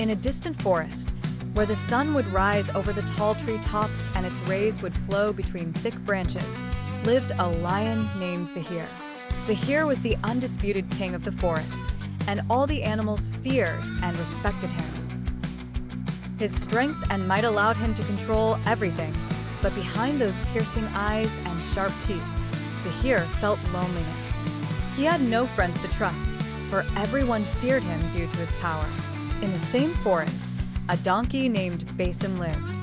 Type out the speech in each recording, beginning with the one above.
In a distant forest, where the sun would rise over the tall tree tops and its rays would flow between thick branches, lived a lion named Zahir. Zahir was the undisputed king of the forest, and all the animals feared and respected him. His strength and might allowed him to control everything, but behind those piercing eyes and sharp teeth, Zahir felt loneliness. He had no friends to trust, for everyone feared him due to his power. In the same forest, a donkey named Basim lived.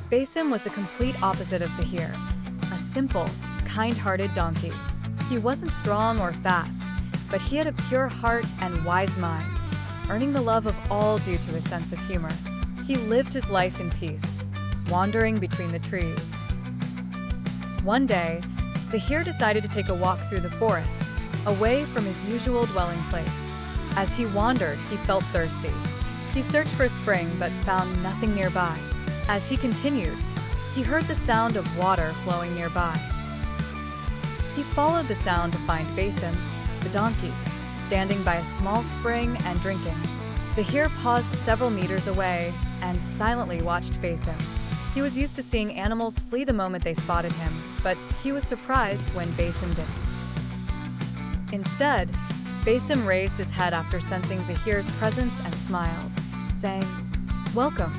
Basim was the complete opposite of Zahir, a simple, kind-hearted donkey. He wasn't strong or fast, but he had a pure heart and wise mind, earning the love of all due to his sense of humor. He lived his life in peace, wandering between the trees. One day, Zahir decided to take a walk through the forest, away from his usual dwelling place. As he wandered, he felt thirsty. He searched for a spring but found nothing nearby. As he continued, he heard the sound of water flowing nearby. He followed the sound to find Basim, the donkey, standing by a small spring and drinking. Zahir paused several meters away and silently watched Basim. He was used to seeing animals flee the moment they spotted him, but he was surprised when Basim didn't. Instead, Basim raised his head after sensing Zahir's presence and smiled, saying, "Welcome,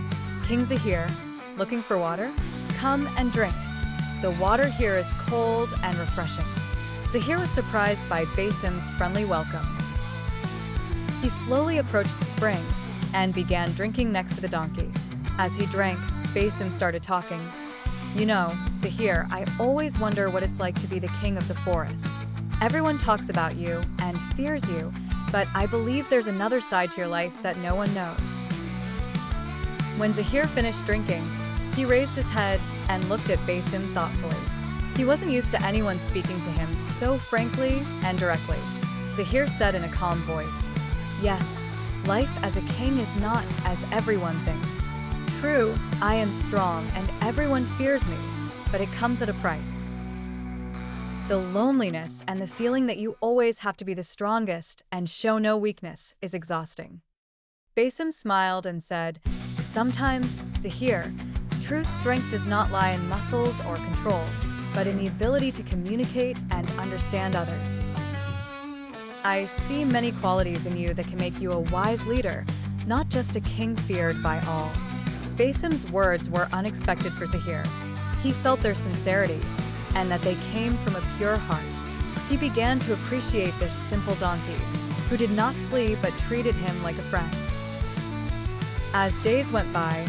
King Zahir. Looking for water? Come and drink. The water here is cold and refreshing." Zahir was surprised by Basim's friendly welcome. He slowly approached the spring and began drinking next to the donkey. As he drank, Basim started talking. "You know, Zahir, I always wonder what it's like to be the king of the forest. Everyone talks about you and fears you, but I believe there's another side to your life that no one knows." When Zahir finished drinking, he raised his head and looked at Basim thoughtfully. He wasn't used to anyone speaking to him so frankly and directly. Zahir said in a calm voice, "Yes, life as a king is not as everyone thinks. True, I am strong and everyone fears me, but it comes at a price. The loneliness and the feeling that you always have to be the strongest and show no weakness is exhausting." Basim smiled and said, "Sometimes, Zahir, true strength does not lie in muscles or control, but in the ability to communicate and understand others. I see many qualities in you that can make you a wise leader, not just a king feared by all." Basim's words were unexpected for Zahir. He felt their sincerity, and that they came from a pure heart. He began to appreciate this simple donkey, who did not flee but treated him like a friend. As days went by,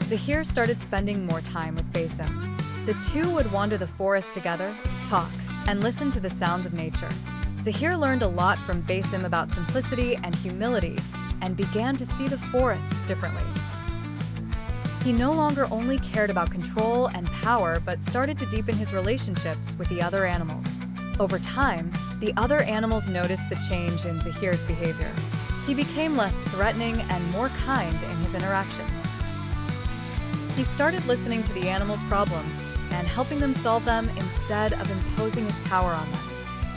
Zahir started spending more time with Basim. The two would wander the forest together, talk, and listen to the sounds of nature. Zahir learned a lot from Basim about simplicity and humility, and began to see the forest differently. He no longer only cared about control and power, but started to deepen his relationships with the other animals. Over time, the other animals noticed the change in Zahir's behavior. He became less threatening and more kind in his interactions. He started listening to the animals' problems and helping them solve them instead of imposing his power on them.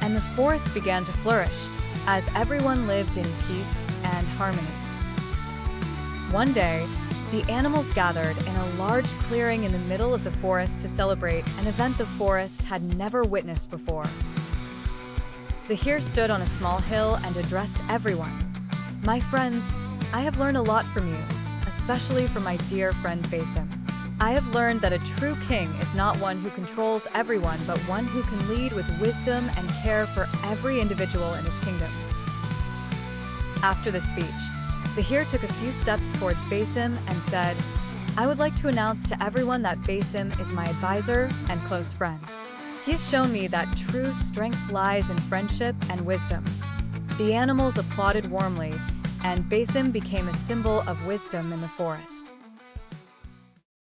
And the forest began to flourish as everyone lived in peace and harmony. One day, the animals gathered in a large clearing in the middle of the forest to celebrate an event the forest had never witnessed before. Zahir stood on a small hill and addressed everyone. "My friends, I have learned a lot from you, especially from my dear friend Basim. I have learned that a true king is not one who controls everyone, but one who can lead with wisdom and care for every individual in his kingdom." After the speech, Zahir took a few steps towards Basim and said, "I would like to announce to everyone that Basim is my advisor and close friend. He has shown me that true strength lies in friendship and wisdom." The animals applauded warmly, and Basim became a symbol of wisdom in the forest.